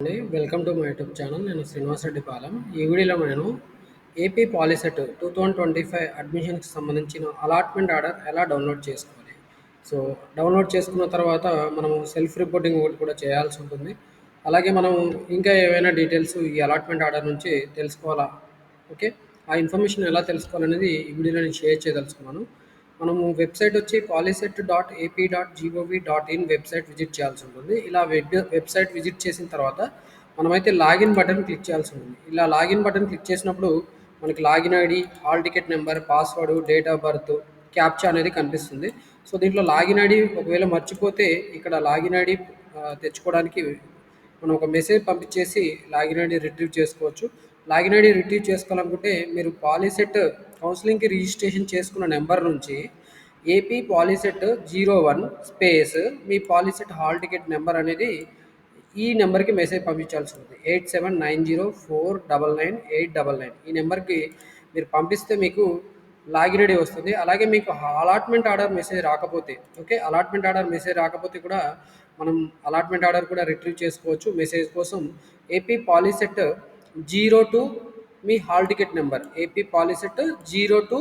అండి welcome to my YouTube channel. నేను శ్రీనివాసరెడ్డి పాలెం. ఈ వీడియోలో నేను ఏపీ పాలిసెట్ 2025 అడ్మిషన్కి సంబంధించిన అలాట్మెంట్ ఆర్డర్ ఎలా డౌన్లోడ్ చేసుకోవాలి. సో డౌన్లోడ్ చేసుకున్న తర్వాత మనం సెల్ఫ్ రిపోర్టింగ్ ఒకటి కూడా చేయాల్సి ఉంటుంది. అలాగే మనం ఇంకా ఏవైనా డీటెయిల్స్ ఈ అలాట్మెంట్ ఆర్డర్ నుంచి తెలుసుకోవాలా, ఓకే, ఆ ఇన్ఫర్మేషన్ ఎలా తెలుసుకోవాలనేది ఈ వీడియోలో నేను షేర్ చేయదలుచుకున్నాను. మనము వెబ్సైట్ వచ్చి polyset.ap.gov.in వెబ్సైట్ విజిట్ చేయాల్సి ఉంటుంది. ఇలా వెబ్సైట్ విజిట్ చేసిన తర్వాత మనమైతే లాగిన్ బటన్ క్లిక్ చేయాల్సి ఉంటుంది. ఇలా లాగిన్ బటన్ క్లిక్ చేసినప్పుడు మనకి login ID, hall ticket number, password, date of birth, captcha అనేది కనిపిస్తుంది. సో దీంట్లో లాగిన్ ఐడి ఒకవేళ మర్చిపోతే ఇక్కడ లాగిన్ ఐడి తెచ్చుకోవడానికి మనం ఒక మెసేజ్ పంపించేసి లాగిన్ ఐడి రిట్రీవ్ చేసుకోవచ్చు. లాగిన్ ఐడి రిట్రీవ్ చేసుకోవాలనుకుంటే మీరు పాలిసెట్ కౌన్సిలింగ్కి రిజిస్ట్రేషన్ చేసుకున్న నెంబర్ నుంచి ఏపీ పాలిసెట్ 01 స్పేస్ మీ పాలిసెట్ హాల్ టికెట్ నెంబర్ అనేది ఈ నెంబర్కి మెసేజ్ పంపించాల్సి ఉంటుంది. 8790499899 ఈ నెంబర్కి మీరు పంపిస్తే మీకు లాగిన్ ఐడి వస్తుంది. అలాగే మీకు అలాట్మెంట్ ఆర్డర్ మెసేజ్ రాకపోతే, ఓకే, అలాట్మెంట్ ఆర్డర్ మెసేజ్ రాకపోతే కూడా మనం అలాట్మెంట్ ఆర్డర్ కూడా రిట్రీవ్ చేసుకోవచ్చు. మెసేజ్ కోసం ఏపీ పాలిసెట్ 02 మీ hall ticket number, AP POLYCET 02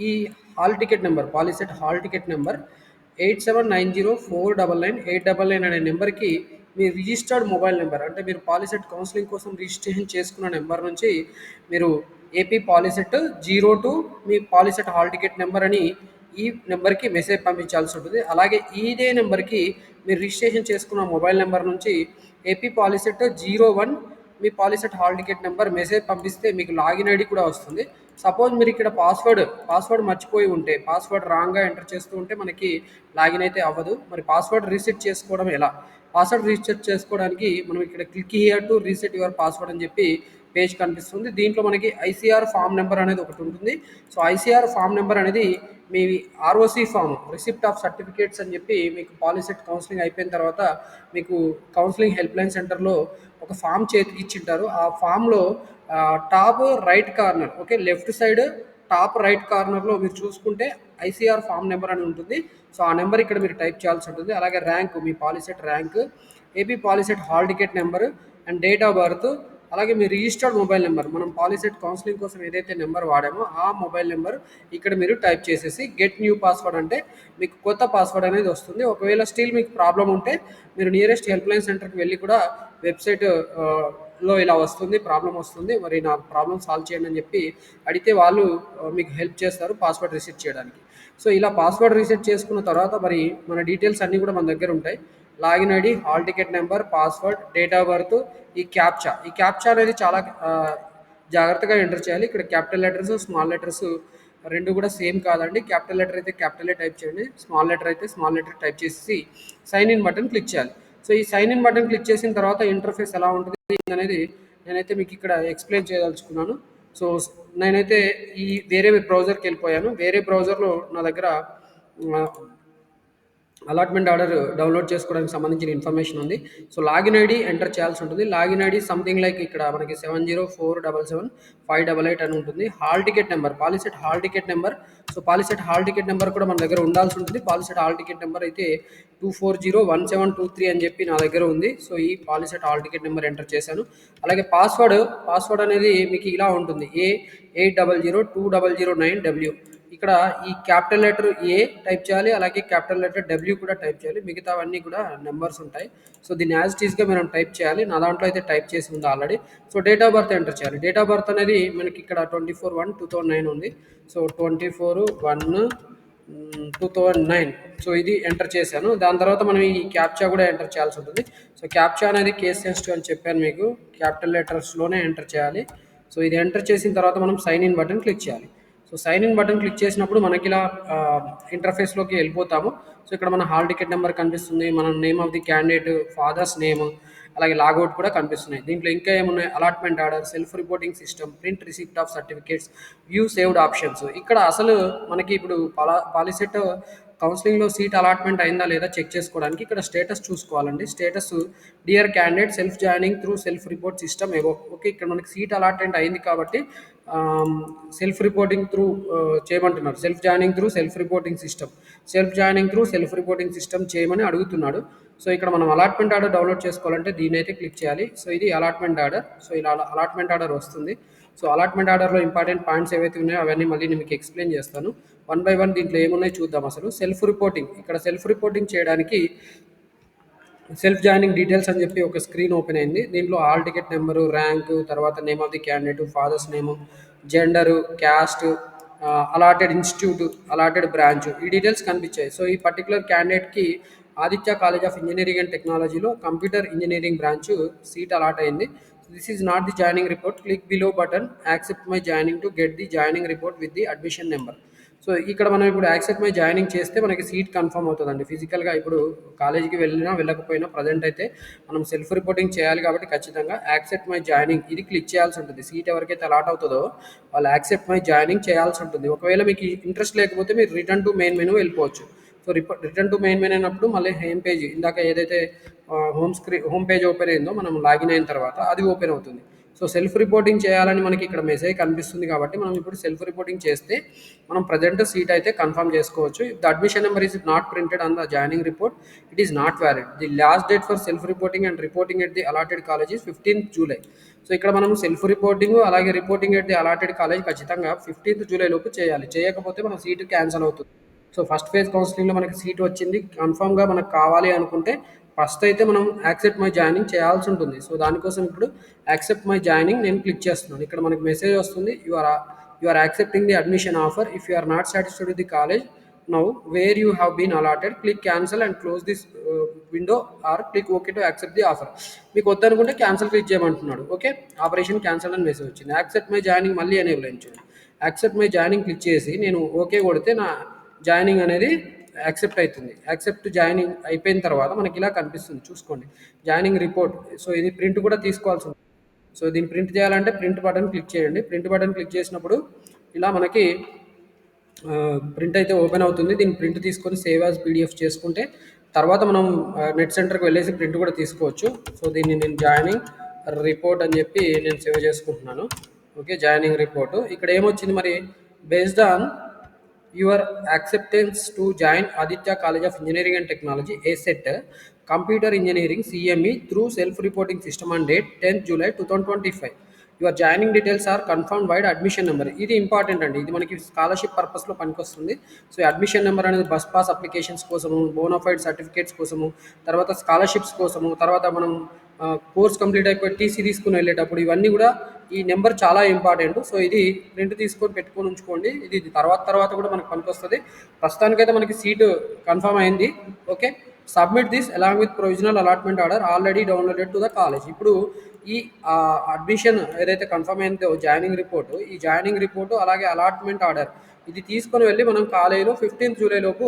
ఈ hall ticket number, POLYCET hall ticket number 8790499899 అనే నెంబర్కి మీ రిజిస్టర్డ్ మొబైల్ నెంబర్, అంటే మీరు పాలిసెట్ కౌన్సిలింగ్ కోసం రిజిస్ట్రేషన్ చేసుకున్న నెంబర్ నుంచి మీరు ఏపీ పాలిసెట్ 02 మీ పాలిసెట్ హాల్ టికెట్ నెంబర్ అని ఈ నెంబర్కి మెసేజ్ పంపించాల్సి ఉంటుంది. అలాగే ఇదే నెంబర్కి మీరు రిజిస్ట్రేషన్ చేసుకున్న మొబైల్ నెంబర్ నుంచి ఏపీ పాలిసెట్ 01 మీ POLYCET hall ticket number message పంపిస్తే మీకు లాగిన్ ఐడి కూడా వస్తుంది. సపోజ్ మీరు ఇక్కడ పాస్వర్డ్ మర్చిపోయి ఉంటే, పాస్వర్డ్ రాంగ్గా ఎంటర్ చేస్తూ ఉంటే మనకి లాగిన్ అయితే అవ్వదు. మరి పాస్వర్డ్ రీసెట్ చేసుకోవడం ఎలా? పాస్వర్డ్ రీసెట్ చేసుకోవడానికి మనం ఇక్కడ click here to reset your password అని చెప్పి పేజ్ కనిపిస్తుంది. దీంట్లో మనకి ఐసీఆర్ ఫామ్ నెంబర్ అనేది ఒకటి ఉంటుంది. సో ఐసీఆర్ ఫామ్ నెంబర్ అనేది మీ ROC form, receipt of certificates అని చెప్పి మీకు పాలిసెట్ కౌన్సిలింగ్ అయిపోయిన తర్వాత మీకు కౌన్సిలింగ్ హెల్ప్ లైన్ సెంటర్లో ఒక ఫామ్ చేతికి ఇచ్చింటారు. ఆ ఫామ్లో top right corner, okay, left side top right కార్నర్లో మీరు చూసుకుంటే ఐసీఆర్ ఫామ్ నెంబర్ అని ఉంటుంది. సో ఆ నెంబర్ ఇక్కడ మీరు టైప్ చేయాల్సి ఉంటుంది. అలాగే rank, me POLYCET rank, AP POLYCET hall ticket number and date of birth, అలాగే మీ రిజిస్టర్డ్ మొబైల్ నెంబర్, మనం పాలిసెట్ కౌన్సిలింగ్ కోసం ఏదైతే నెంబర్ వాడామో ఆ మొబైల్ నెంబర్ ఇక్కడ మీరు టైప్ చేసేసి గెట్ న్యూ పాస్వర్డ్ అంటే మీకు కొత్త పాస్వర్డ్ అనేది వస్తుంది. ఒకవేళ స్టిల్ మీకు ప్రాబ్లం ఉంటే మీరు నియరెస్ట్ హెల్ప్ లైన్ సెంటర్కి వెళ్ళి కూడా వెబ్సైట్ లో ఇలా వస్తుంది, ప్రాబ్లం వస్తుంది, మరి నా ప్రాబ్లం సాల్వ్ చేయండి అని చెప్పి అడిగితే వాళ్ళు మీకు హెల్ప్ చేస్తారు పాస్వర్డ్ రీసెట్ చేయడానికి. సో ఇలా పాస్వర్డ్ రీసెట్ చేసుకున్న తర్వాత మరి మన డీటెయిల్స్ అన్నీ కూడా మన దగ్గర ఉంటాయి. Login ID, hall ticket number, password, date of birth, ఈ క్యాప్చా అనేది చాలా జాగ్రత్తగా ఎంటర్ చేయాలి. ఇక్కడ క్యాపిటల్ లెటర్స్, స్మాల్ లెటర్స్ రెండు కూడా సేమ్ కాదండి. క్యాపిటల్ లెటర్ అయితే క్యాపిటలే టైప్ చేయండి, స్మాల్ లెటర్ అయితే స్మాల్ లెటర్ టైప్ చేసి సైన్ ఇన్ బటన్ క్లిక్ చేయాలి. సో ఈ సైన్ ఇన్ బటన్ క్లిక్ చేసిన తర్వాత ఇంటర్ఫేస్ ఎలా ఉంటుంది అనేది నేనైతే మీకు ఇక్కడ ఎక్స్ప్లెయిన్ చేయదలుచుకున్నాను. సో నేనైతే ఈ వేరే బ్రౌజర్కి వెళ్ళిపోయాను. వేరే బ్రౌజర్లో నా దగ్గర అలాట్మెంట్ ఆర్డర్ డౌన్లోడ్ చేసుకోవడానికి సంబంధించిన ఇన్ఫర్మేషన్ ఉంది. సో లాగిన్ ఐడి ఎంటర్ చేయాల్సి ఉంటుంది. లాగిన్ ఐడి సంథింగ్ లైక్ ఇక్కడ మనకి 70477588 అని ఉంటుంది. Hall ticket number, POLYCET hall ticket number. So POLYCET hall ticket number కూడా మన దగ్గర ఉండాల్సి ఉంటుంది. పాలిసెట్ హాల్ టికెట్ నెంబర్ అయితే 2401723 అని చెప్పి నా దగ్గర ఉంది. సో ఈ POLYCET hall ticket number enter చేశాను. అలాగే పాస్వర్డ్ అనేది మీకు ఇలా ఉంటుంది, A80020009W. ఇక్కడ ఈ క్యాపిటల్ లెటర్ ఏ టైప్ చేయాలి, అలాగే క్యాపిటల్ లెటర్ డబ్ల్యూ కూడా టైప్ చేయాలి. మిగతావన్నీ కూడా నెంబర్స్ ఉంటాయి. సో దీన్ని యాజ్ ఇట్ ఈస్గా మనం టైప్ చేయాలి. నా దాంట్లో అయితే టైప్ చేసి ఉంది already. So date of birth enter చేయాలి. డేట్ ఆఫ్ బర్త్ అనేది మనకి ఇక్కడ 24/1/2009 ఉంది. సో 24/1/2009. సో ఇది ఎంటర్ చేశాను. దాని తర్వాత మనం ఈ క్యాప్చా కూడా ఎంటర్ చేయాల్సి ఉంటుంది. సో క్యాప్చా అనేది కేస్ సెన్సిటివ్ అని చెప్పాను మీకు, క్యాపిటల్ లెటర్స్లోనే ఎంటర్ చేయాలి. సో ఇది ఎంటర్ చేసిన తర్వాత మనం సైన్ ఇన్ బటన్ క్లిక్ చేయాలి. So sign in button click చేసినప్పుడు మనకి ఇలా ఇంటర్ఫేస్లోకి వెళ్ళిపోతాము. సో ఇక్కడ మన హాల్ టికెట్ నెంబర్ కనిపిస్తుంది, మన name of the candidate, father's name, అలాగే లాగౌట్ కూడా కనిపిస్తున్నాయి. దీంట్లో ఇంకా ఏమున్నాయి, allotment order, self reporting system, print receipt of certificates, view saved options. ఇక్కడ అసలు మనకి ఇప్పుడు పాలిసెట్ కౌన్సిలింగ్లో సీట్ అలాట్మెంట్ అయిందా లేదా చెక్ చేసుకోవడానికి ఇక్కడ స్టేటస్ చూసుకోవాలండి. Status dear candidate self joining through self report system ఏవో, ఓకే, ఇక్కడ మనకి సీట్ అలాట్మెంట్ అయింది కాబట్టి సెల్ఫ్ రిపోర్టింగ్ త్రూ చేయమంటున్నారు. Self joining through self reporting system. Self joining through self reporting system చేయమని అడుగుతున్నాడు. సో ఇక్కడ మనం అలాట్మెంట్ ఆర్డర్ డౌన్లోడ్ చేసుకోవాలంటే దీన్నైతే క్లిక్ చేయాలి. సో ఇది అలాట్మెంట్ ఆర్డర్. సో ఇలా అలాట్మెంట్ ఆర్డర్ వస్తుంది. సో అలాట్మెంట్ ఆర్డర్లో ఇంపార్టెంట్ పాయింట్స్ ఏవైతే ఉన్నాయో అవన్నీ మళ్ళీ నేను మీకు ఎక్స్ప్లెయిన్ చేస్తాను. వన్ బై వన్ దీంట్లో ఏమున్నాయో చూద్దాం. అసలు సెల్ఫ్ రిపోర్టింగ్, ఇక్కడ సెల్ఫ్ రిపోర్టింగ్ చేయడానికి సెల్ఫ్ జాయినింగ్ డీటెయిల్స్ అని చెప్పి ఒక స్క్రీన్ ఓపెన్ అయింది. దీంట్లో హాల్ టికెట్ నెంబరు, ర్యాంకు, తర్వాత name of the candidate, father's name, gender, caste, allotted institute, allotted branch, ఈ డీటెయిల్స్ కనిపించాయి. సో ఈ పర్టికులర్ క్యాండిడేట్కి Aditya college of engineering and టెక్నాలజీలో computer engineering branch seat allot అయింది. This is not the joining report. Click below button accept my joining to get the joining report with the admission number. So ఇక్కడ మనం ఇప్పుడు accept my joining చేస్తే మనకి seat confirm అవుతుందండి. ఫిజికల్గా ఇప్పుడు కాలేజీకి వెళ్ళినా వెళ్ళకపోయినా ప్రజెంట్ అయితే మనం సెల్ఫ్ రిపోర్టింగ్ చేయాలి కాబట్టి ఖచ్చితంగా యాక్సెప్ట్ మై జాయినింగ్ ఇది క్లిక్ చేయాల్సి ఉంటుంది. సీట్ ఎవరికైతే అలాట్ అవుతుందో వాళ్ళు యాక్సెప్ట్ మై జాయినింగ్ చేయాల్సి ఉంటుంది. ఒకవేళ మీకు ఇంట్రెస్ట్ లేకపోతే మీరు రిటర్న్ టు మెయిన్ మెనూ వెళ్ళిపోవచ్చు. So return to main menu అయినప్పుడు మళ్ళీ హోమ్ పేజ్, ఇందాక ఏదైతే హోమ్ పేజ్ ఓపెన్ అయిందో మనం లాగిన్ అయిన తర్వాత అది ఓపెన్ అవుతుంది. సో సెల్ఫ్ రిపోర్టింగ్ చేయాలని మనకి ఇక్కడ మెసేజ్ కనిపిస్తుంది కాబట్టి మనం ఇప్పుడు సెల్ఫ్ రిపోర్టింగ్ చేస్తే మనం ప్రజెంట్ సీట్ అయితే కన్ఫర్మ్ చేసుకోవచ్చు. The admission number is not printed on the joining report, it is not valid. The last date for self reporting and reporting at the allotted college is 15th July. So ఇక్కడ మనం self reporting అలాగే reporting at the allotted college ఖచ్చితంగా 15th July లోపు చేయాలి. చేయకపోతే మన seat cancel అవుతుంది. So first phase కౌన్సిలింగ్లో మనకి సీట్ వచ్చింది, కన్ఫామ్గా మనకు కావాలి అనుకుంటే ఫస్ట్ అయితే మనం యాక్సెప్ట్ మై జాయినింగ్ చేయాల్సి ఉంటుంది. సో దానికోసం ఇప్పుడు యాక్సెప్ట్ మై జాయినింగ్ నేను క్లిక్ చేస్తున్నాను. ఇక్కడ మనకి మెసేజ్ వస్తుంది, you are accepting the admission offer. If you are not satisfied with the college now where you have been allotted click cancel and close this window or click okay to accept the offer. మీకు వద్దనుకుంటే cancel click చేయమంటున్నాడు. Okay, operation cancel అని message వచ్చింది. Accept my joining మళ్ళీ enable అయింది. Accept my joining click చేసి నేను okay కొడితే నా జాయినింగ్ అనేది యాక్సెప్ట్ అవుతుంది. యాక్సెప్ట్ జాయినింగ్ అయిపోయిన తర్వాత మనకి ఇలా కనిపిస్తుంది, చూసుకోండి జాయినింగ్ రిపోర్ట్. సో ఇది ప్రింట్ కూడా తీసుకోవాల్సి ఉంటుంది. సో దీన్ని ప్రింట్ చేయాలంటే ప్రింట్ బటన్ క్లిక్ చేయండి. ప్రింట్ బటన్ క్లిక్ చేసినప్పుడు ఇలా మనకి ప్రింట్ అయితే ఓపెన్ అవుతుంది. దీన్ని ప్రింట్ తీసుకొని సేవ్ యాజ్ పీడిఎఫ్ చేసుకుంటే తర్వాత మనం నెట్ సెంటర్కి వెళ్ళేసి ప్రింట్ కూడా తీసుకోవచ్చు. సో దీన్ని నేను జాయినింగ్ రిపోర్ట్ అని చెప్పి నేను సేవ్ చేసుకుంటున్నాను. ఓకే, జాయినింగ్ రిపోర్టు ఇక్కడ ఏమొచ్చింది మరి, based on your acceptance to join Aditya college of engineering and Technology ACET computer engineering CME through self reporting system on date 10th July 2025. Your joining details are confirm vide admission number. ఇది important అండి, ఇది మనకి scholarship పర్పస్లో పనికొస్తుంది. So admission number అనేది bus pass applications కోసము, bonafide certificates కోసము, తర్వాత స్కాలర్షిప్స్ కోసము, తర్వాత మనం కోర్స్ కంప్లీట్ అయిపోయి టీసీ తీసుకుని వెళ్ళేటప్పుడు ఇవన్నీ కూడా ఈ నెంబర్ చాలా ఇంపార్టెంట్. సో ఇది ప్రింట్ తీసుకొని పెట్టుకొని ఉంచుకోండి. ఇది తర్వాత కూడా మనకు పనికొస్తుంది. ప్రస్తుతానికైతే మనకి సీటు కన్ఫర్మ్ అయింది. Okay, submit this along with provisional allotment order already downloaded to the college. ఇప్పుడు ఈ అడ్మిషన్ ఏదైతే కన్ఫర్మ్ అయిందో జాయినింగ్ రిపోర్టు, ఈ జాయినింగ్ రిపోర్టు అలాగే అలాట్మెంట్ ఆర్డర్ ఇది తీసుకొని వెళ్ళి మనం కాలేజీలో 15th జూలై లోపు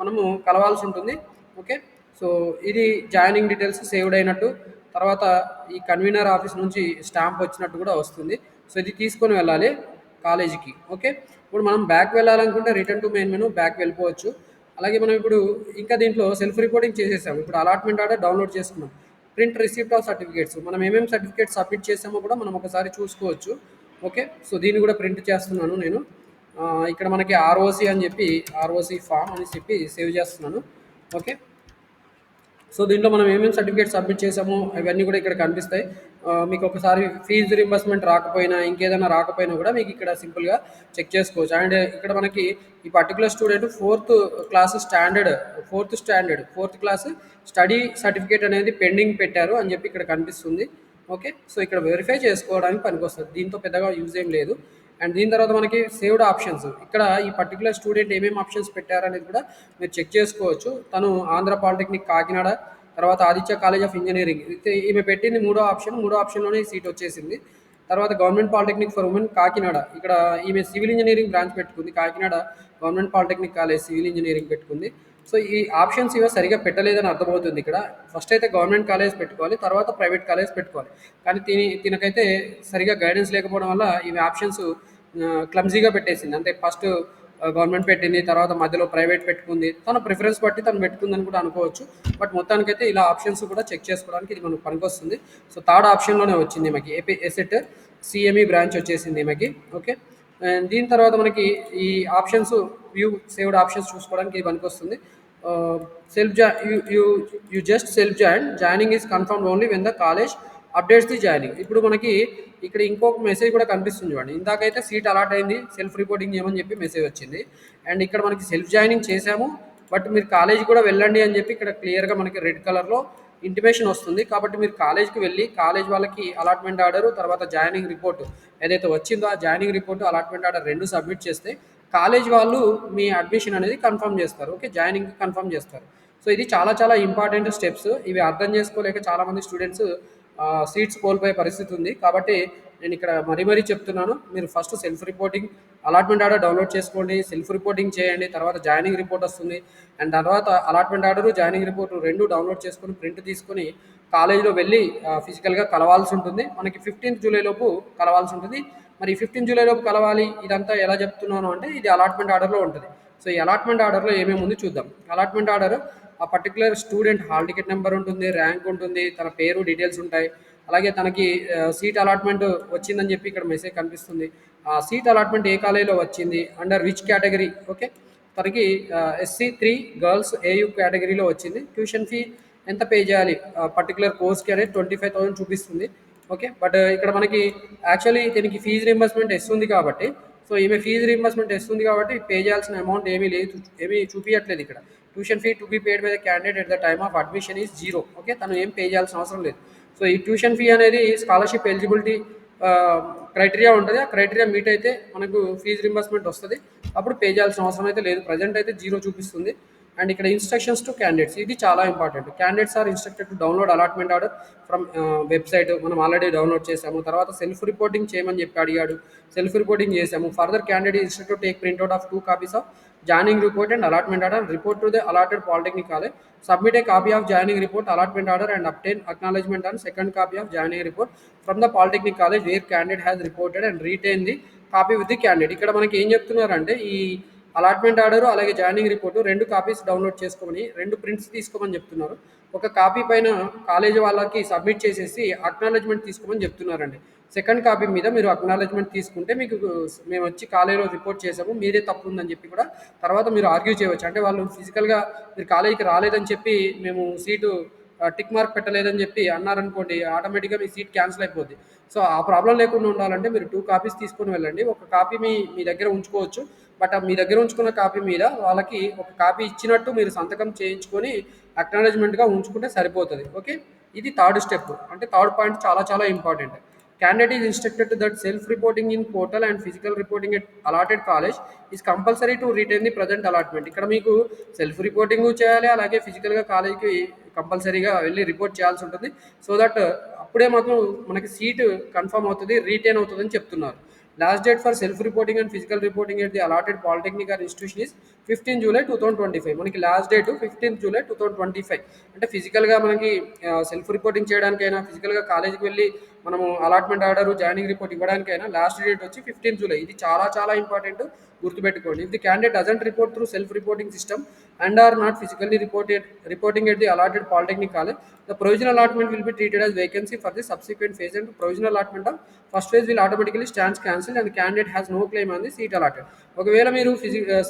మనము కలవాల్సి ఉంటుంది. ఓకే, సో ఇది జాయినింగ్ డీటెయిల్స్ సేవ్డ్ అయినట్టు, తర్వాత ఈ కన్వీనర్ ఆఫీస్ నుంచి స్టాంప్ వచ్చినట్టు కూడా వస్తుంది. సో ఇది తీసుకొని వెళ్ళాలి కాలేజీకి. ఓకే, ఇప్పుడు మనం బ్యాక్ వెళ్ళాలనుకుంటే return to main menu back వెళ్ళిపోవచ్చు. అలాగే మనం ఇప్పుడు ఇంకా దీంట్లో సెల్ఫ్ రిపోర్టింగ్ చేసేసాం. ఇప్పుడు అలాట్మెంట్ ఆర్డర్ డౌన్లోడ్ చేసుకున్నాం. ప్రింట్ రిసిప్ట్ ఆఫ్ సర్టిఫికేట్స్, మనం ఏమేమి సర్టిఫికేట్స్ సబ్మిట్ చేసామో కూడా మనం ఒకసారి చూసుకోవచ్చు. ఓకే, సో దీన్ని కూడా ప్రింట్ చేస్తున్నాను నేను. ఇక్కడ మనకి ROC అని చెప్పి ROC ఫామ్ అని చెప్పి సేవ్ చేస్తున్నాను. ఓకే, సో దీంట్లో మనం ఏమేమి సర్టిఫికేట్ సబ్మిట్ చేసామో అవన్నీ కూడా ఇక్కడ కనిపిస్తాయి. మీకు ఒకసారి ఫీజు రింబర్స్మెంట్ రాకపోయినా ఇంకేదైనా రాకపోయినా కూడా మీకు ఇక్కడ సింపుల్గా చెక్ చేసుకోవచ్చు. అండ్ ఇక్కడ మనకి ఈ particular student fourth class study certificate అనేది పెండింగ్ పెట్టారు అని చెప్పి ఇక్కడ కనిపిస్తుంది. ఓకే, సో ఇక్కడ వెరిఫై చేసుకోవడానికి పనికొస్తుంది. దీంతో పెద్దగా యూజ్ ఏం లేదు. అండ్ దీని తర్వాత మనకి సేవ్డ్ ఆప్షన్స్, ఇక్కడ ఈ పర్టికులర్ స్టూడెంట్ ఏమేమి ఆప్షన్స్ పెట్టారనేది కూడా మీరు చెక్ చేసుకోవచ్చు. తను ఆంధ్ర పాలిటెక్నిక్ కాకినాడ, తర్వాత ఆదిత్య కాలేజ్ ఆఫ్ ఇంజనీరింగ్, ఈమె పెట్టింది మూడో ఆప్షన్లోనే సీట్ వచ్చేసింది. తర్వాత government polytechnic for women Kakinada, ఇక్కడ ఈమె సివిల్ ఇంజనీరింగ్ బ్రాంచ్ పెట్టుకుంది. Kakinada government polytechnic college civil engineering పెట్టుకుంది. సో ఈ ఆప్షన్స్ ఇవే సరిగా పెట్టలేదని అర్థమవుతుంది. ఇక్కడ ఫస్ట్ అయితే గవర్నమెంట్ కాలేజ్ పెట్టుకోవాలి, తర్వాత ప్రైవేట్ కాలేజ్ పెట్టుకోవాలి. కానీ తినకైతే సరిగా గైడెన్స్ లేకపోవడం వల్ల ఈమె ఆప్షన్స్ క్లమ్జీగా పెట్టేసింది. అంటే ఫస్ట్ గవర్నమెంట్ పెట్టింది, తర్వాత మధ్యలో ప్రైవేట్ పెట్టుకుంది, తన ప్రిఫరెన్స్ బట్టి తను పెట్టుకుందని కూడా అనుకోవచ్చు. బట్ మొత్తానికైతే ఇలా ఆప్షన్స్ కూడా చెక్ చేసుకోవడానికి ఇది మనకు పనికొస్తుంది. సో థర్డ్ ఆప్షన్లోనే వచ్చింది మనకి ఏపీ ఎసెట్ సిఎంఈ బ్రాంచ్ వచ్చేసింది మనకి. ఓకే, అండ్ దీని తర్వాత మనకి ఈ ఆప్షన్స్ వ్యూ సేవ్డ్ ఆప్షన్స్ చూసుకోవడానికి ఇది పనికొస్తుంది. సెల్ఫ్ జా you just self joining is confirm only when the college updates the joining. ఇప్పుడు మనకి ఇక్కడ ఇంకొక మెసేజ్ కూడా కనిపిస్తుంది చూడండి. ఇందాకైతే సీట్ అలాట్ అయింది, సెల్ఫ్ రిపోర్టింగ్ చేయమని చెప్పి మెసేజ్ వచ్చింది. అండ్ ఇక్కడ మనకి సెల్ఫ్ జాయినింగ్ చేశాము, బట్ మీరు కాలేజీ కూడా వెళ్ళండి అని చెప్పి ఇక్కడ క్లియర్గా మనకి రెడ్ కలర్లో ఇంటిమేషన్ వస్తుంది. కాబట్టి మీరు కాలేజ్కి వెళ్ళి కాలేజ్ వాళ్ళకి అలాట్మెంట్ ఆర్డర్ తర్వాత జాయినింగ్ రిపోర్ట్ ఏదైతే వచ్చిందో ఆ జాయినింగ్ రిపోర్ట్ అలాట్మెంట్ ఆర్డర్ రెండు సబ్మిట్ చేస్తే కాలేజ్ వాళ్ళు మీ అడ్మిషన్ అనేది కన్ఫర్మ్ చేస్తారు. ఓకే, జాయినింగ్ కన్ఫర్మ్ చేస్తారు. సో ఇది చాలా చాలా ఇంపార్టెంట్ స్టెప్స్. ఇవి అర్థం చేసుకోలేక చాలామంది స్టూడెంట్స్ సీట్స్ కోల్పోయే పరిస్థితి ఉంది. కాబట్టి నేను ఇక్కడ మరీ చెప్తున్నాను, మీరు first self reporting allotment order download చేసుకోండి, సెల్ఫ్ రిపోర్టింగ్ చేయండి, తర్వాత జాయినింగ్ రిపోర్ట్ వస్తుంది. అండ్ తర్వాత అలాట్మెంట్ ఆర్డర్ జాయినింగ్ రిపోర్ట్ రెండు డౌన్లోడ్ చేసుకొని ప్రింట్ తీసుకొని కాలేజీలో వెళ్ళి ఫిజికల్గా కలవాల్సి ఉంటుంది. మనకి 15th జూలై లోపు కలవాల్సి ఉంటుంది. మరి 15th జూలై లోపు కలవాలి, ఇదంతా ఎలా చెప్తున్నాను అంటే ఇది అలాట్మెంట్ ఆర్డర్లో ఉంటుంది. సో ఈ అలాట్మెంట్ ఆర్డర్లో ఏమేమి ఉంది చూద్దాం. అలాట్మెంట్ ఆర్డర్ ఆ particular student hall ticket number ఉంటుంది, ర్యాంక్ ఉంటుంది, తన పేరు డీటెయిల్స్ ఉంటాయి. అలాగే తనకి సీట్ అలాట్మెంట్ వచ్చిందని చెప్పి ఇక్కడ మెసేజ్ కనిపిస్తుంది. ఆ సీట్ అలాట్మెంట్ ఏ కాలేజీలో వచ్చింది, అండర్ విచ్ కేటగిరీ. ఓకే, తనకి SC3 గర్ల్స్ AU కేటగిరీలో వచ్చింది. ట్యూషన్ ఫీ ఎంత పే చేయాలి పర్టికులర్ కోర్స్కి అనేది 25,000 చూపిస్తుంది. ఓకే, బట్ ఇక్కడ మనకి యాక్చువల్లీ దీనికి ఫీజు రీంబర్స్మెంట్ ఉంది కాబట్టి, సో ఈమె ఫీజు రీంబర్స్మెంట్ ఉంది కాబట్టి పే చేయాల్సిన అమౌంట్ ఏమీ లేదు, ఏమీ చూపించట్లేదు ఇక్కడ. Tuition fee to be paid by the candidate at the time of admission is 0. Okay, తను ఏం పే చేయాల్సిన అవసరం లేదు. సో ఈ ట్యూషన్ ఫీ అనేది స్కాలర్షిప్ ఎలిజిబిలిటీ క్రైటీరియా ఉంటుంది. ఆ క్రైటీరియా మీట్ అయితే మనకు ఫీజు రింబర్స్మెంట్ వస్తుంది, అప్పుడు పే చేయాల్సిన అవసరం అయితే లేదు. ప్రజెంట్ అయితే 0 చూపిస్తుంది. అండ్ ఇక్కడ ఇన్స్ట్రక్షన్స్ టు క్యాండిడేట్స్, ఇది చాలా important. Candidates are instructed to download allotment order from website, మనం ఆల్రెడీ డౌన్లోడ్ చేసాము. తర్వాత సెల్ఫ్ రిపోర్టింగ్ చేయమని చెప్పి అడిగాడు, సెల్ఫ్ రిపోర్టింగ్ చేసాము. Further candidate instructed to take printout of 2 copies of joining report and allotment order, report to the allotted polytechnic college, submit a copy of joining report, allotment order and obtain acknowledgement on second copy of joining report from the polytechnic college where candidate has reported and retain the copy with the candidate. ఇక్కడ మనకి ఏం చెప్తున్నారంటే ఈ allotment order అలాగే joining report రెండు copies download చేసుకోమని, రెండు prints తీసుకోమని చెప్తున్నారు. ఒక కాపీ పైన కాలేజ్ వాళ్ళకి సబ్మిట్ చేసేసి అక్నాలెడ్జ్మెంట్ తీసుకోమని చెప్తున్నారండి. సెకండ్ కాపీ మీద మీరు అక్నాలెడ్జ్మెంట్ తీసుకుంటే మీకు మేము వచ్చి కాలేజీలో రిపోర్ట్ చేసాము, మీరే తప్పు ఉందని చెప్పి కూడా తర్వాత మీరు ఆర్గ్యూ చేయవచ్చు. అంటే వాళ్ళు ఫిజికల్గా మీరు కాలేజీకి రాలేదని చెప్పి మేము సీటు టిక్ మార్క్ పెట్టలేదని చెప్పి అన్నారనుకోండి, ఆటోమేటిక్గా మీ సీట్ క్యాన్సిల్ అయిపోద్ది. సో ఆ ప్రాబ్లం లేకుండా ఉండాలంటే మీరు 2 కాపీస్ తీసుకొని వెళ్ళండి. ఒక కాపీ మీ దగ్గర ఉంచుకోవచ్చు, బట్ మీ దగ్గర ఉంచుకున్న కాపీ మీద వాళ్ళకి ఒక కాపీ ఇచ్చినట్టు మీరు సంతకం చేయించుకొని అక్నాలెడ్జ్మెంట్గా ఉంచుకుంటే సరిపోతుంది. ఓకే, ఇది థర్డ్ స్టెప్. అంటే థర్డ్ పాయింట్ చాలా చాలా important. Candidate is instructed that self-reporting in portal and physical reporting at allotted college is compulsory to retain the present allotment. ఇక్కడ మీకు సెల్ఫ్ రిపోర్టింగ్ చేయాలి, అలాగే ఫిజికల్గా కాలేజ్కి కంపల్సరీగా వెళ్ళి రిపోర్ట్ చేయాల్సి ఉంటుంది. సో దట్ అప్పుడే మాత్రం మనకి సీటు కన్ఫర్మ్ అవుతుంది, రీటైన్ అవుతుందని చెప్తున్నారు. Last date for self reporting and physical reporting at the allotted polytechnic or institution is 15 July 2025. మనకి లాస్ట్ డేట్ 15 జూలై 2025. అంటే ఫిజికల్గా మనకి సెల్ఫ్ రిపోర్టింగ్ చేయడానికైనా ఫిజికల్గా కాలేజీకి వెళ్ళి మనము అలాట్మెంట్ ఆర్డర్ జాయినింగ్ రిపోర్ట్ ఇవ్వడానికైనా లాస్ట్ డేట్ వచ్చి 15 జూలై. ఇది చాలా చాలా ఇంపార్టెంట్, గుర్తుపెట్టుకోండి. If the candidate doesn't report through self reporting system and are not physically reporting at the allotted polytechnic college, the provisional allotment will be treated as vacancy for the subsequent phase and provisional allotment of first phase will automatically stands cancelled and the candidate has no claim on the seat allotted. ఒకవేళ మీరు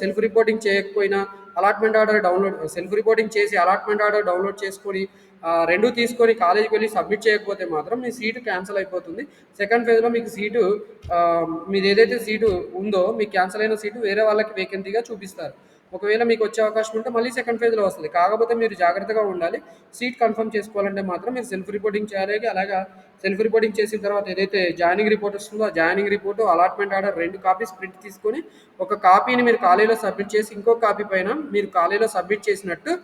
self reporting చేయకపోయినా allotment order download self reporting చేసి allotment order download చేసుకొని రెండు తీసుకొని కాలేజీకి వెళ్ళి submit చేయకపోతే మాత్రం మీ సీటు క్యాన్సిల్ అయిపోతుంది. సెకండ్ ఫేజ్లో మీకు సీటు మీది ఏదైతే సీటు ఉందో మీకు క్యాన్సిల్ అయిన సీటు వేరే వాళ్ళకి వేకెన్సీగా చూపిస్తారు. ఒకవేళ మీకు వచ్చే అవకాశం ఉంటే మళ్ళీ సెకండ్ ఫేజ్లో వస్తుంది. కాకపోతే మీరు జాగ్రత్తగా ఉండాలి. సీట్ కన్ఫర్మ్ చేసుకోవాలంటే మాత్రం మీరు సెల్ఫ్ రిపోర్టింగ్ చేయాలి. అలాగా సెల్ఫ్ రిపోర్టింగ్ చేసిన తర్వాత ఏదైతే జాయినింగ్ రిపోర్ట్ వస్తుందో ఆ joining report allotment order 2 copies print తీసుకొని ఒక కాపీని మీరు కాలేజీలో సబ్మిట్ చేసి ఇంకో కాపీ పైన మీరు కాలేజీలో సబ్మిట్ చేసినట్టు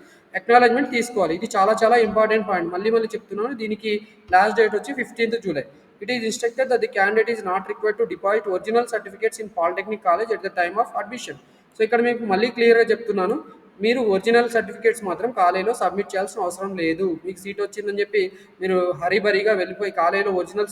అక్నాలెడ్జ్మెంట్ తీసుకోవాలి. ఇది చాలా చాలా ఇంపార్టెంట్ పాయింట్. మళ్ళీ చెప్తున్నాను, దీనికి లాస్ట్ డేట్ వచ్చి 15th July. It is instructed that the candidate is not required to deposit original certificates in Polytechnic College at the time of admission. So ఇక్కడ మీకు మళ్ళీ క్లియర్గా చెప్తున్నాను, మీరు ఒరిజినల్ సర్టిఫికేట్స్ మాత్రం కాలేజీలో సబ్మిట్ చేయాల్సిన అవసరం లేదు. మీకు సీట్ వచ్చిందని చెప్పి మీరు హరీబరీగా వెళ్ళిపోయి కాలేజీలో ఒరిజినల్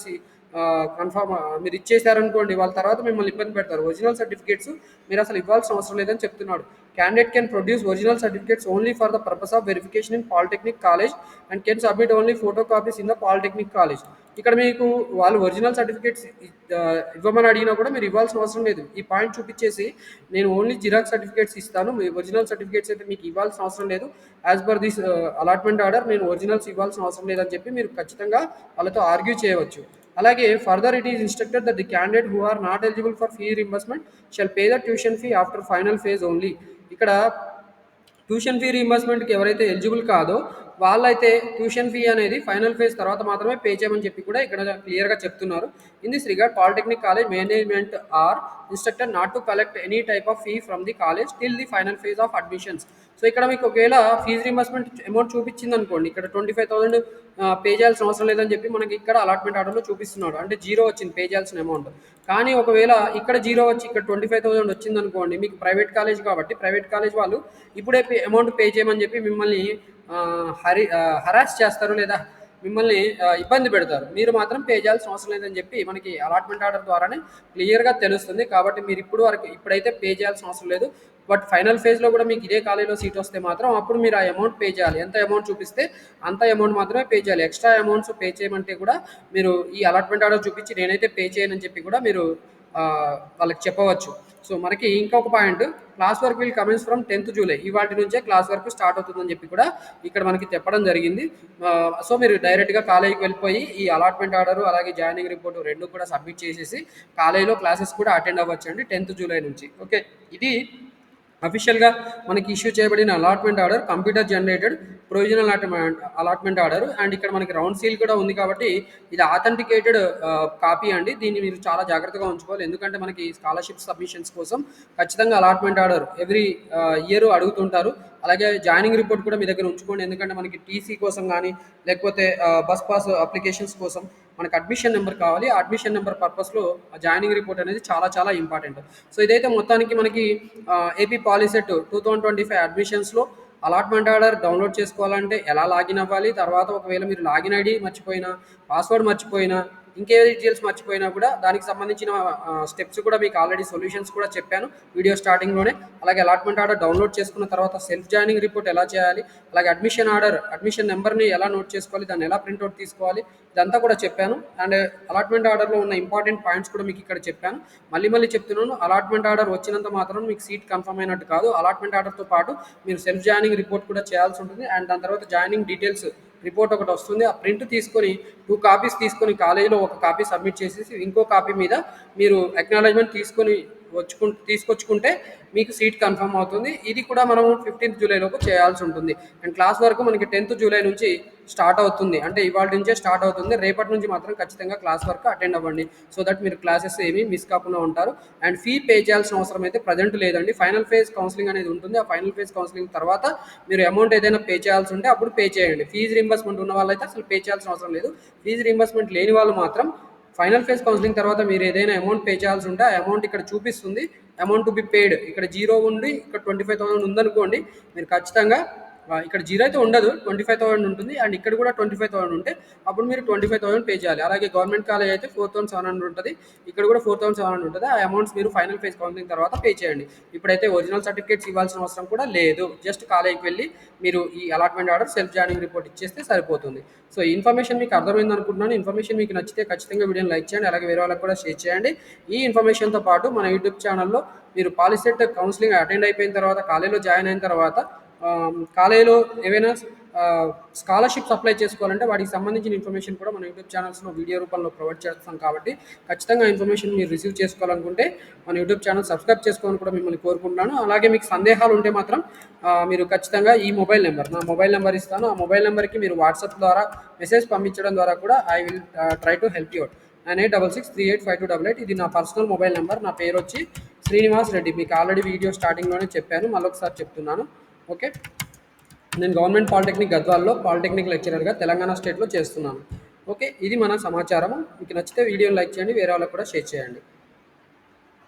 కన్ఫర్మ్ మీరు ఇచ్చేసారనుకోండి, వాళ్ళ తర్వాత మిమ్మల్ని ఇబ్బంది పెడతారు. ఒరిజినల్ సర్టిఫికేట్స్ మీరు అసలు ఇవ్వాల్సిన అవసరం లేదని చెప్తున్నాడు. Candidate can produce original certificates only for the purpose of verification in polytechnic college and can submit only photo copies in the polytechnic college. ఇక్కడ మీకు వాళ్ళు ఒరిజినల్ సర్టిఫికేట్స్ ఇవ్వమని అడిగినా కూడా మీరు ఇవ్వాల్సిన అవసరం లేదు. ఈ పాయింట్ చూపించేసి నేను ఓన్లీ జిరాక్స్ సర్టిఫికేట్స్ ఇస్తాను, మీ ఒరిజినల్ సర్టిఫికేట్స్ అయితే మీకు ఇవ్వాల్సిన అవసరం లేదు, as per this allotment order నేను ఒరిజినల్స్ ఇవ్వాల్సిన అవసరం లేదని చెప్పి మీరు ఖచ్చితంగా వాళ్ళతో ఆర్గ్యూ చేయవచ్చు. అలాగే further it is instructed that the candidate who are not eligible for fee reimbursement shall pay the tuition fee after final phase only. ఇక్కడ ట్యూషన్ ఫీ రీంబర్స్మెంట్కి ఎవరైతే ఎలిజిబుల్ కాదో వాళ్ళైతే ట్యూషన్ ఫీ అనేది ఫైనల్ ఫేజ్ తర్వాత మాత్రమే పే చేయమని చెప్పి కూడా ఇక్కడ క్లియర్గా చెప్తున్నారు. In this regard polytechnic college management are instructed not to collect any type of fee from the college till the final phase of admissions. So ఇక్కడ మీకు ఒకవేళ ఫీజు రీంబర్స్మెంట్ అమౌంట్ చూపించింది అనుకోండి, ఇక్కడ 25,000 పే చేయాల్సిన అవసరం లేదని చెప్పి మనకి ఇక్కడ అలాట్మెంట్ ఆర్డర్లో చూపిస్తున్నాడు, అంటే జీరో వచ్చింది పే చేయాల్సిన అమౌంట్. కానీ ఒకవేళ ఇక్కడ జీరో వచ్చి ఇక్కడ 25,000 వచ్చింది అనుకోండి, మీకు ప్రైవేట్ కాలేజ్ కాబట్టి ప్రైవేట్ కాలేజ్ వాళ్ళు ఇప్పుడే అమౌంట్ పే చేయమని చెప్పి మిమ్మల్ని హరాస్ చేస్తారు లేదా మిమ్మల్ని ఇబ్బంది పెడతారు. మీరు మాత్రం పే చేయాల్సిన అవసరం లేదని చెప్పి మనకి అలాట్మెంట్ ఆర్డర్ ద్వారానే క్లియర్గా తెలుస్తుంది. కాబట్టి మీరు ఇప్పుడైతే పే చేయాల్సిన అవసరం లేదు. బట్ ఫైనల్ ఫేజ్లో కూడా మీకు ఇదే కాలేజీలో సీట్ వస్తే మాత్రం అప్పుడు మీరు ఆ అమౌంట్ పే చేయాలి. ఎంత అమౌంట్ చూపిస్తే అంత అమౌంట్ మాత్రమే పే చేయాలి. ఎక్స్ట్రా అమౌంట్స్ పే చేయమంటే కూడా మీరు ఈ అలాట్మెంట్ ఆర్డర్ చూపించి నేనైతే పే చేయనని చెప్పి కూడా మీరు వాళ్ళకి చెప్పవచ్చు. సో మనకి ఇంకొక point, class work will commence from 10th July. ఇవాటి నుంచే క్లాస్ వర్క్ స్టార్ట్ అవుతుందని చెప్పి కూడా ఇక్కడ మనకి చెప్పడం జరిగింది. సో మీరు డైరెక్ట్గా కాలేజీకి వెళ్ళిపోయి ఈ అలాట్మెంట్ ఆర్డర్ అలాగే జాయినింగ్ రిపోర్ట్ రెండు కూడా సబ్మిట్ చేసేసి కాలేజీలో క్లాసెస్ కూడా అటెండ్ అవ్వచ్చు అండి 10th జూలై నుంచి. ఓకే, ఇది అఫీషియల్గా మనకి ఇష్యూ చేయబడిన allotment order, computer generated provisional allotment order. And ఇక్కడ మనకి రౌండ్ సీల్ కూడా ఉంది కాబట్టి ఇది ఆథెంటికేటెడ్ కాపీ అండి. దీన్ని మీరు చాలా జాగ్రత్తగా ఉంచుకోవాలి, ఎందుకంటే మనకి స్కాలర్షిప్ సబ్మిషన్స్ కోసం ఖచ్చితంగా అలాట్మెంట్ ఆర్డర్ ఎవ్రీ ఇయర్ అడుగుతుంటారు. అలాగే జాయినింగ్ రిపోర్ట్ కూడా మీ దగ్గర ఉంచుకోండి, ఎందుకంటే మనకి టీసీ కోసం కానీ లేకపోతే బస్ పాస్ అప్లికేషన్స్ కోసం మనకు అడ్మిషన్ నెంబర్ కావాలి. ఆ అడ్మిషన్ నెంబర్ పర్పస్లో జాయినింగ్ రిపోర్ట్ అనేది చాలా చాలా ఇంపార్టెంట్. సో ఇదైతే మొత్తానికి మనకి ఏపీ పాలిసెట్ 2025 అడ్మిషన్స్లో అలాట్మెంట్ ఆర్డర్ డౌన్లోడ్ చేసుకోవాలంటే ఎలా లాగిన్ అవ్వాలి, తర్వాత ఒకవేళ మీరు లాగిన్ ఐడి మర్చిపోయినా, పాస్వర్డ్ మర్చిపోయినా, ఇంకే డీటెయిల్స్ మర్చిపోయినా కూడా దానికి సంబంధించిన స్టెప్స్ కూడా మీకు ఆల్రెడీ సొల్యూషన్స్ కూడా చెప్పాను వీడియో స్టార్టింగ్లోనే. అలాగే అలాట్మెంట్ ఆర్డర్ డౌన్లోడ్ చేసుకున్న తర్వాత సెల్ఫ్ జాయినింగ్ రిపోర్ట్ ఎలా చేయాలి, అలాగే అడ్మిషన్ నెంబర్ని ఎలా నోట్ చేసుకోవాలి, దాన్ని ఎలా ప్రింట్అవుట్ తీసుకోవాలి, ఇదంతా కూడా చెప్పాను. అండ్ అలాట్మెంట్ ఆర్డర్లో ఉన్న ఇంపార్టెంట్ పాయింట్స్ కూడా మీకు ఇక్కడ చెప్పాను. మళ్ళీ చెప్తున్నాను, అలాట్మెంట్ ఆర్డర్ వచ్చినంత మాత్రం మీకు సీట్ కన్ఫర్మ్ అయినట్టు కాదు. అలాట్మెంట్ ఆర్డర్తో పాటు మీరు సెల్ఫ్ జాయినింగ్ రిపోర్ట్ కూడా చేయాల్సి ఉంటుంది. అండ్ దాని తర్వాత జాయినింగ్ డీటెయిల్స్ రిపోర్ట్ ఒకటి వస్తుంది, ఆ ప్రింట్ తీసుకొని 2 కాపీస్ తీసుకొని కాలేజీలో ఒక కాపీ సబ్మిట్ చేసేసి ఇంకో కాపీ మీద మీరు అక్నాలెడ్జ్మెంట్ తీసుకొచ్చుకుంటే మీకు సీట్ కన్ఫర్మ్ అవుతుంది. ఇది కూడా మనం 15th జూలైలోపు చేయాల్సి ఉంటుంది. అండ్ క్లాస్ వరకు మనకి 10th జూలై నుంచి స్టార్ట్ అవుతుంది, అంటే ఇవాళ నుంచే స్టార్ట్ అవుతుంది. రేపటి నుంచి మాత్రం ఖచ్చితంగా క్లాస్ వరకు అటెండ్ అవ్వండి, సో దట్ మీరు క్లాసెస్ ఏమీ మిస్ కాకుండా ఉంటారు. అండ్ ఫీ పే చేయాల్సిన అవసరం అయితే ప్రజెంట్ లేదండి. ఫైనల్ ఫేజ్ కౌన్సిలింగ్ అనేది ఉంటుంది. ఆ ఫైనల్ ఫేజ్ కౌన్సిలింగ్ తర్వాత మీరు అమౌంట్ ఏదైనా పే చేయాల్సి ఉంటే అప్పుడు పే చేయండి. ఫీజు రీంబర్స్మెంట్ ఉన్న వాళ్ళైతే అసలు పే చేయాల్సిన అవసరం లేదు. ఫీజు రీంబర్స్మెంట్ లేని వాళ్ళు మాత్రం ఫైనల్ ఫేజ్ కౌన్సిలింగ్ తర్వాత మీరు ఏదైనా అమౌంట్ పే చేయాల్సి ఉంటే ఆ అమౌంట్ ఇక్కడ చూపిస్తుంది, అమౌంట్ టు బి పేడ్. ఇక్కడ జీరో ఉండి ఇక్కడ 25,000 ఉందనుకోండి, మీరు ఖచ్చితంగా ఇక్కడ జీరో అయితే ఉండదు, 25,000 ఉంటుంది. అండ్ ఇక్కడ కూడా 25,000 ఉంటే అప్పుడు మీరు 25,000 పే చేయాలి. అలాగే గవర్నమెంట్ కాలేజ్ అయితే 4,700 ఉంటుంది, ఇక్కడ కూడా 4,700 ఉంటుంది. ఆ అమౌంట్స్ మీరు ఫైనల్ ఫేజ్ కౌన్సిలింగ్ తర్వాత పే చేయండి. ఇప్పుడైతే ఒరిజినల్ సర్టిఫికేట్స్ ఇవ్వాల్సిన అవసరం కూడా లేదు, జస్ట్ కాలేజ్కి వెళ్ళి మీరు ఈ allotment order self joining report ఇచ్చేస్తే సరిపోతుంది. సో ఈ ఇన్ఫర్మేషన్ మీకు అర్థమైంది అనుకుంటున్నాను. ఇన్ఫర్మేషన్ మీకు నచ్చితే ఖచ్చితంగా వీడియోని లైక్ చేయండి, అలాగే వేరే వాళ్ళకి కూడా షేర్ చేయండి. ఈ ఇన్ఫర్మేషన్తో పాటు మన యూట్యూబ్ ఛానల్లో మీరు పాలిసెట్ కౌన్సిలింగ్ అటెండ్ అయిపోయిన తర్వాత కాలేజీలో జాయిన్ అయిన తర్వాత కాలేజీలో ఏవైనా స్కాలర్షిప్స్ అప్లై చేసుకోవాలంటే వాటికి సంబంధించిన ఇన్ఫర్మేషన్ కూడా మన యూట్యూబ్ ఛానల్స్లో వీడియో రూపంలో ప్రొవైడ్ చేస్తాం. కాబట్టి ఖచ్చితంగా ఇన్ఫర్మేషన్ మీరు రిసీవ్ చేసుకోవాలనుకుంటే మన యూట్యూబ్ ఛానల్ సబ్స్క్రైబ్ చేసుకోవాలని కూడా మిమ్మల్ని కోరుకుంటున్నాను. అలాగే మీకు సందేహాలు ఉంటే మాత్రం మీరు ఖచ్చితంగా ఈ నా మొబైల్ నెంబర్ ఇస్తాను. ఆ మొబైల్ నెంబర్కి మీరు వాట్సాప్ ద్వారా మెసేజ్ పంపించడం ద్వారా కూడా I will try to help you out. 9866385288. ఇది నా పర్సనల్ మొబైల్ నెంబర్. నా పేరు వచ్చి శ్రీనివాస్ రెడ్డి. మీకు ఆల్రెడీ వీడియో స్టార్టింగ్లోనే చెప్పాను, మళ్ళీ ఒకసారి చెప్తున్నాను. ఓకే, నేను గవర్నమెంట్ పాలిటెక్నిక్ గద్వాల్లో పాలిటెక్నిక్ లెక్చరర్గా తెలంగాణ స్టేట్లో చేస్తున్నాను. ఓకే, ఇది మన సమాచారం. మీకు నచ్చితే వీడియోని లైక్ చేయండి, వేరే వాళ్ళకి కూడా షేర్ చేయండి.